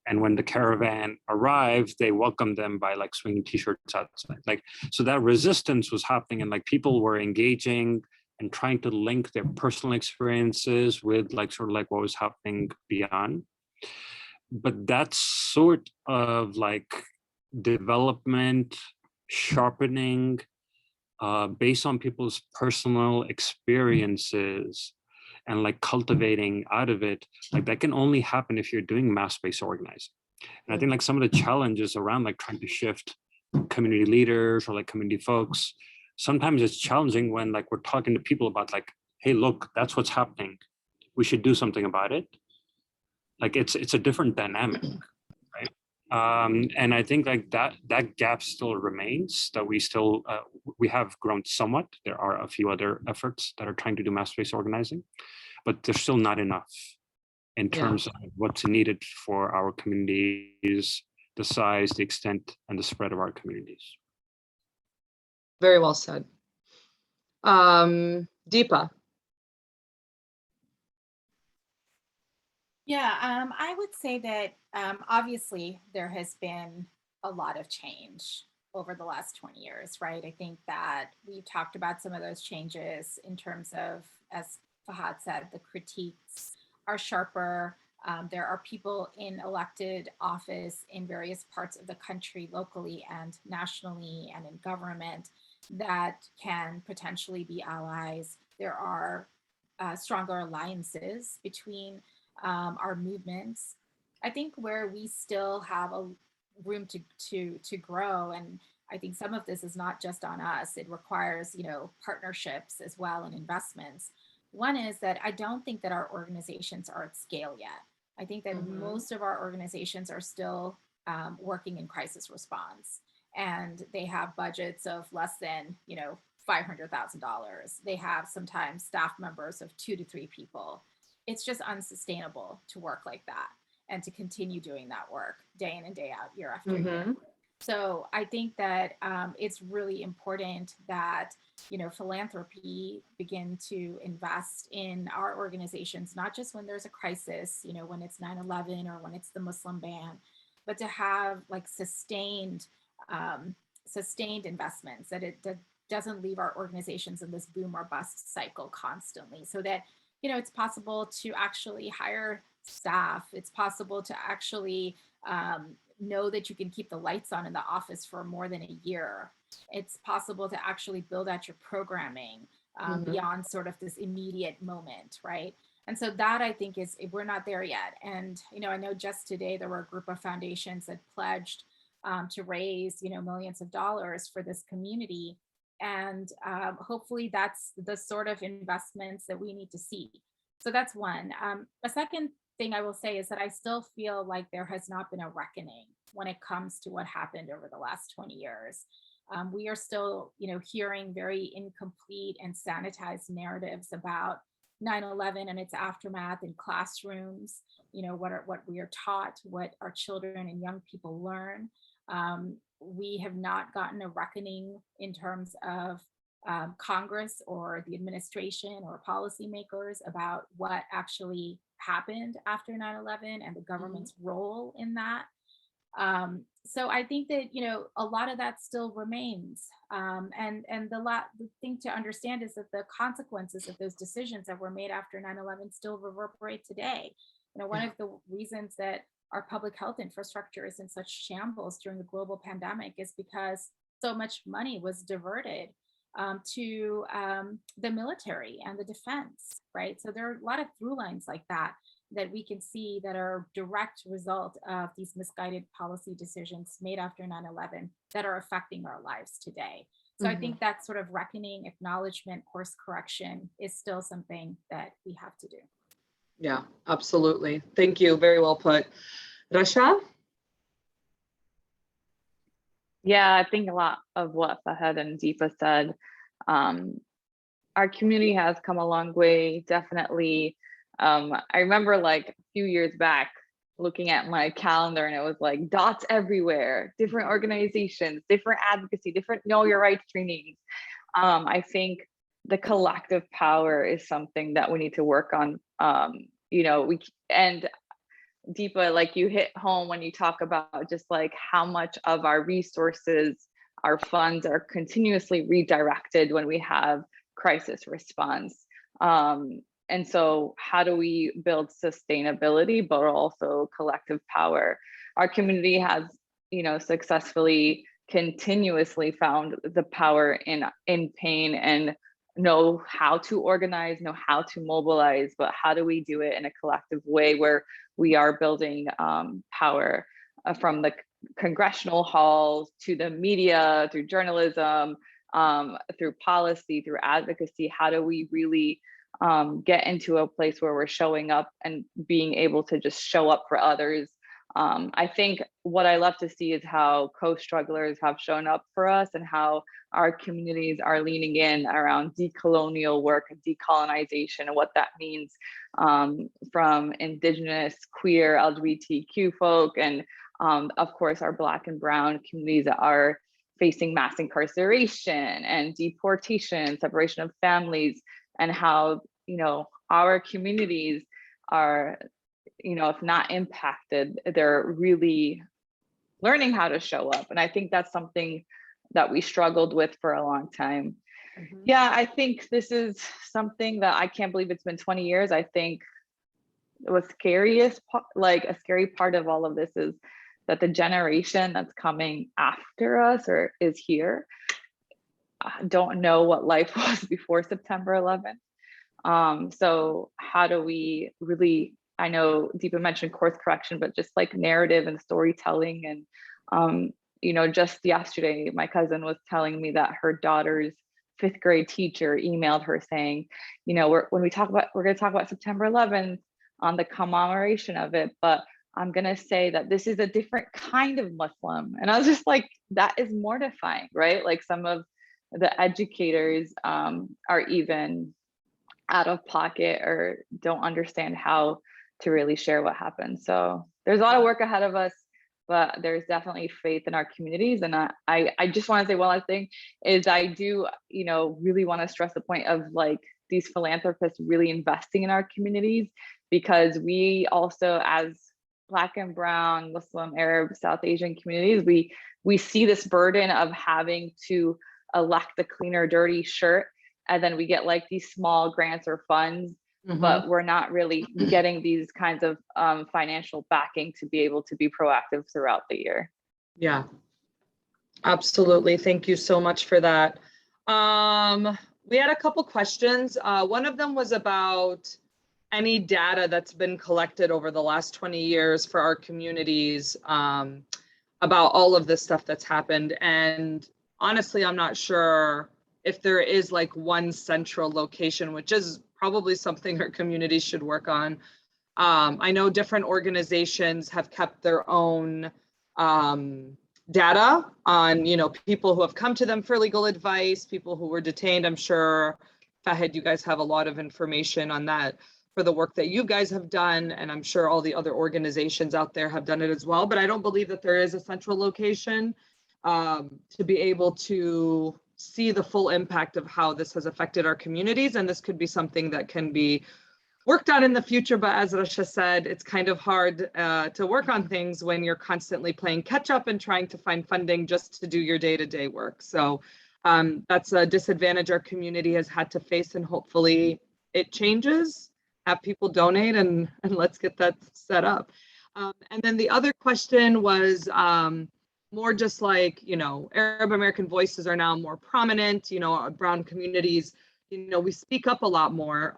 And when the caravan arrived, they welcomed them by like swinging t-shirts outside. Like, so that resistance was happening and like people were engaging and trying to link their personal experiences with like sort of like what was happening beyond. But that sort of like development, sharpening, based on people's personal experiences and like cultivating out of it, like that can only happen if you're doing mass-based organizing. And I think like some of the challenges around like trying to shift community leaders or like community folks, sometimes it's challenging when like we're talking to people about like, hey, look, that's what's happening. We should do something about it. Like it's a different dynamic, right? And I think like that gap still remains, that we still, we have grown somewhat. There are a few other efforts that are trying to do mass-based organizing, but there's still not enough in terms of what's needed for our communities, the size, the extent, and the spread of our communities. Very well said. Deepa. Yeah, I would say that obviously there has been a lot of change over the last 20 years, right? I think that we've talked about some of those changes in terms of, as Fahad said, the critiques are sharper. There are people in elected office in various parts of the country, locally and nationally and in government, that can potentially be allies. There are stronger alliances between our movements. I think where we still have a room to grow, and I think some of this is not just on us, it requires, partnerships as well and investments. One is that I don't think that our organizations are at scale yet. I think that most of our organizations are still working in crisis response, and they have budgets of less than, $500,000. They have sometimes staff members of 2 to 3 people. It's just unsustainable to work like that and to continue doing that work day in and day out, year after year. So I think that it's really important that, philanthropy begin to invest in our organizations, not just when there's a crisis, when it's 9/11 or when it's the Muslim ban, but to have like sustained investments, that it doesn't leave our organizations in this boom or bust cycle constantly, so that it's possible to actually hire staff. It's possible to actually know that you can keep the lights on in the office for more than a year. It's possible to actually build out your programming beyond sort of this immediate moment, right? And so that, I think, is, we're not there yet. And, I know just today there were a group of foundations that pledged to raise, millions of dollars for this community. And hopefully that's the sort of investments that we need to see. So that's one. A second thing I will say is that I still feel like there has not been a reckoning when it comes to what happened over the last 20 years. We are still, hearing very incomplete and sanitized narratives about 9/11 and its aftermath in classrooms, what we are taught, what our children and young people learn. We have not gotten a reckoning in terms of Congress or the administration or policymakers about what actually happened after 9/11 and the government's role in that. So I think that, a lot of that still remains. And the thing to understand is that the consequences of those decisions that were made after 9/11 still reverberate today. One of the reasons that our public health infrastructure is in such shambles during the global pandemic is because so much money was diverted to the military and the defense, right? So there are a lot of through lines like that we can see that are direct result of these misguided policy decisions made after 9/11 that are affecting our lives today. So I think that sort of reckoning, acknowledgement, course correction is still something that we have to do. Yeah, absolutely. Thank you. Very well put. Rasha? Yeah, I think a lot of what Fahd and Deepa said. Our community has come a long way, definitely. I remember like a few years back looking at my calendar and it was like dots everywhere, different organizations, different advocacy, different know your rights trainings. I think the collective power is something that we need to work on. And Deepa, like you hit home when you talk about just like how much of our resources, our funds are continuously redirected when we have crisis response. And so how do we build sustainability, but also collective power? Our community has, successfully, continuously found the power in pain and know how to organize, know how to mobilize, but how do we do it in a collective way where we are building power from the congressional halls to the media, through journalism, through policy, through advocacy? How do we really get into a place where we're showing up and being able to just show up for others? I think what I love to see is how co-strugglers have shown up for us and how our communities are leaning in around decolonial work and decolonization and what that means from Indigenous, queer, LGBTQ folk, and of course our Black and Brown communities that are facing mass incarceration and deportation, separation of families, and how, our communities are, if not impacted, they're really learning how to show up. And I think that's something that we struggled with for a long time. Yeah, I think this is something that I can't believe it's been 20 years. I think the scariest part, like a scary part of all of this is that the generation that's coming after us or is here don't know what life was before September 11th. So how do we really, I know Deepa mentioned course correction, but just like narrative and storytelling. And, just yesterday, my cousin was telling me that her daughter's 5th grade teacher emailed her saying, we're going to talk about September 11th on the commemoration of it, but I'm going to say that this is a different kind of Muslim. And I was just like, that is mortifying, right? Like some of the educators are even out of pocket or don't understand how to really share what happened. So there's a lot of work ahead of us, but there's definitely faith in our communities. And I just want to say one last thing is I do, really want to stress the point of like these philanthropists really investing in our communities, because we also, as Black and Brown, Muslim, Arab, South Asian communities, we see this burden of having to elect the clean or dirty shirt, and then we get like these small grants or funds, but we're not really getting these kinds of financial backing to be able to be proactive throughout the year. Yeah, absolutely. Thank you so much for that. We had a couple questions. One of them was about any data that's been collected over the last 20 years for our communities about all of this stuff that's happened. And honestly, I'm not sure if there is like one central location, which is probably something our communities should work on. I know different organizations have kept their own data on, you know, people who have come to them for legal advice, people who were detained. I'm sure, Fahd, you guys have a lot of information on that for the work that you guys have done. And I'm sure all the other organizations out there have done it as well. But I don't believe that there is a central location to be able to see the full impact of how this has affected our communities. And this could be something that can be worked on in the future, but as Rasha said, it's kind of hard to work on things when you're constantly playing catch up and trying to find funding just to do your day-to-day work. So that's a disadvantage our community has had to face, and hopefully it changes. Have people donate and let's get that set up. And then the other question was more just like, you know, Arab American voices are now more prominent, you know, brown communities, you know, we speak up a lot more.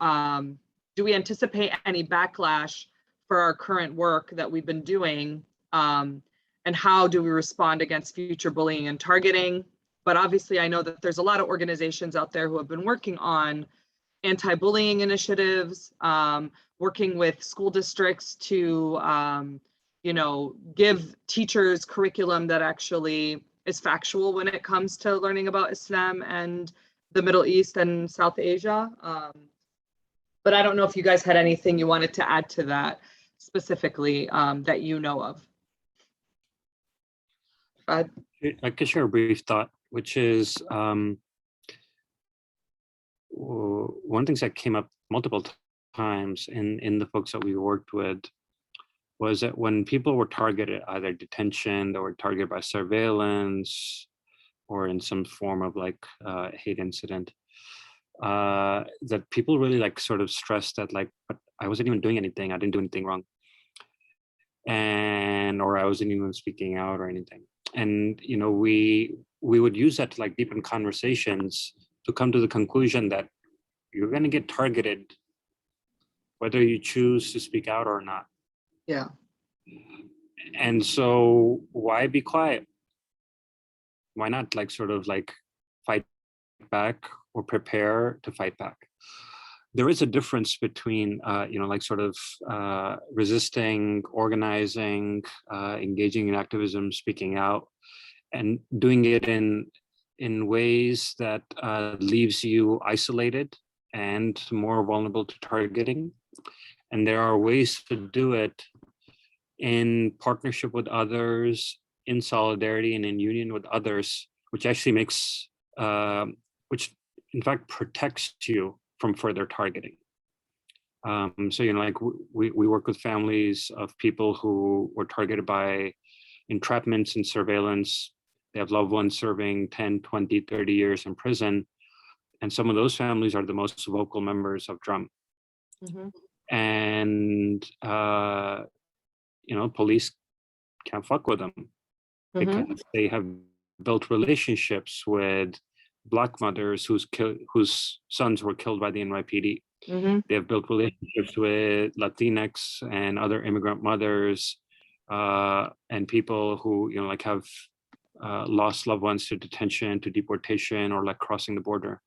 Do we anticipate any backlash for our current work that we've been doing? And how do we respond against future bullying and targeting? But obviously, I know that there's a lot of organizations out there who have been working on anti-bullying initiatives, working with school districts to, you know, give teachers curriculum that actually is factual when it comes to learning about Islam and the Middle East and South Asia. But I don't know if you guys had anything you wanted to add to that specifically that you know of. Fahd? I could share a brief thought, which is one of the things that came up multiple times in the folks that we worked with was that when people were targeted, either detention, they were targeted by surveillance, or in some form of like hate incident, that people really like sort of stressed that like, but I wasn't even doing anything. I didn't do anything wrong. And, or I wasn't even speaking out or anything. And, you know, we would use that to like deepen conversations to come to the conclusion that you're going to get targeted whether you choose to speak out or not. Yeah. And so why be quiet? Why not like sort of like fight back or prepare to fight back? There is a difference between, you know, like sort of resisting, organizing, engaging in activism, speaking out, and doing it in ways that leaves you isolated and more vulnerable to targeting. And there are ways to do it in partnership with others, in solidarity and in union with others, which actually makes, which in fact protects you from further targeting. So, you know, like we work with families of people who were targeted by entrapments and surveillance. They have loved ones serving 10, 20, 30 years in prison. And some of those families are the most vocal members of Drum. Mm-hmm. And, you know, police can't fuck with them because they have built relationships with Black mothers whose sons were killed by the NYPD. Mm-hmm. They have built relationships with Latinx and other immigrant mothers and people who, you know, like have lost loved ones to detention, to deportation, or like crossing the border.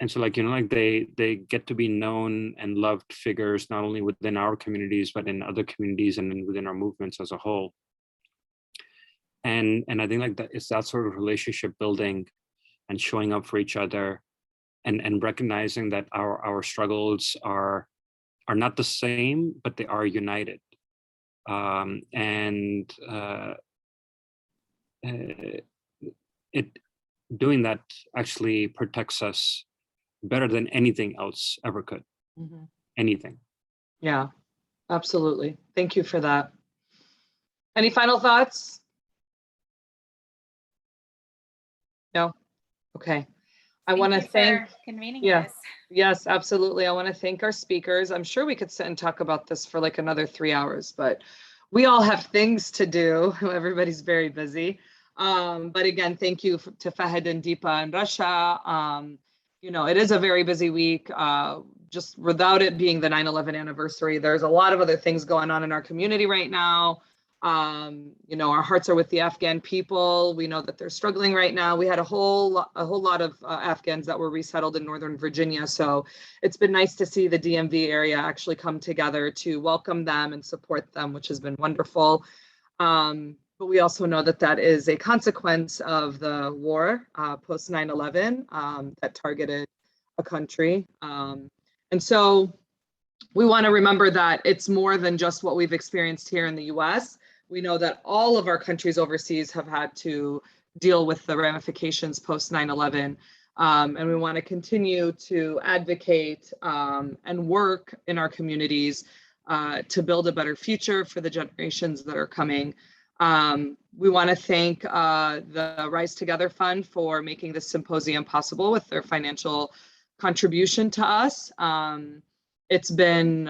And so, like, you know, like they get to be known and loved figures, not only within our communities, but in other communities and within our movements as a whole. And I think like that it's that sort of relationship building and showing up for each other and recognizing that our struggles are not the same, but they are united. Doing that actually protects us better than anything else ever could. Mm-hmm. Anything. Yeah, absolutely. Thank you for that. Any final thoughts? No? Okay. I want to thank convening yeah, this. Yes, absolutely. I want to thank our speakers. I'm sure we could sit and talk about this for like another 3 hours, but we all have things to do. Everybody's very busy. But again, thank you to Fahd and Deepa and Rasha. You know, it is a very busy week. just without it being the 9/11 anniversary, there's a lot of other things going on in our community right now. You know, our hearts are with the Afghan people. We know that they're struggling right now. We had a whole lot of Afghans that were resettled in Northern Virginia. So it's been nice to see the DMV area actually come together to welcome them and support them, which has been wonderful. But we also know that that is a consequence of the war post 9/11 that targeted a country. And so we want to remember that it's more than just what we've experienced here in the US. We know that all of our countries overseas have had to deal with the ramifications post 9/11. And we want to continue to advocate and work in our communities to build a better future for the generations that are coming. We want to thank the Rise Together Fund for making this symposium possible with their financial contribution to us. It's been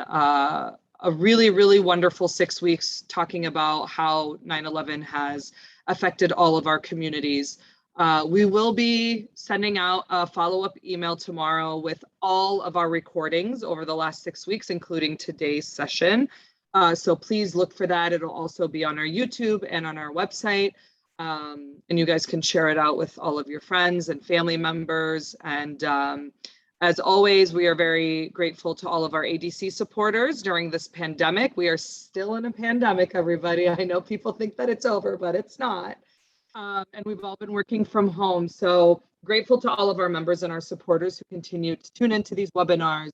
a really, really wonderful 6 weeks talking about how 9/11 has affected all of our communities. We will be sending out a follow-up email tomorrow with all of our recordings over the last 6 weeks, including today's session. So please look for that. It'll also be on our YouTube and on our website. And you guys can share it out with all of your friends and family members. And as always, we are very grateful to all of our ADC supporters during this pandemic. We are still in a pandemic, everybody. I know people think that it's over, but it's not. And we've all been working from home. So grateful to all of our members and our supporters who continue to tune into these webinars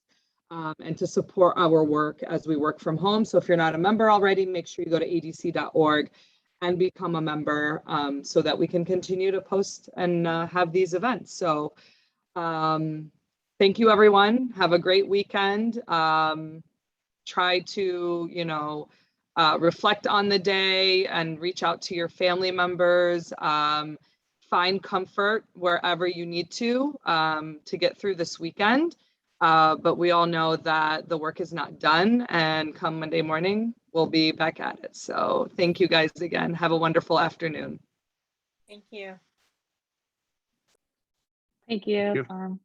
and to support our work as we work from home. So if you're not a member already, make sure you go to adc.org and become a member so that we can continue to post and have these events. So thank you, everyone. Have a great weekend. Try to, you know, reflect on the day and reach out to your family members. Find comfort wherever you need to get through this weekend. But we all know that the work is not done, and come Monday morning, we'll be back at it. So thank you guys again. Have a wonderful afternoon. Thank you. Thank you. Thank you.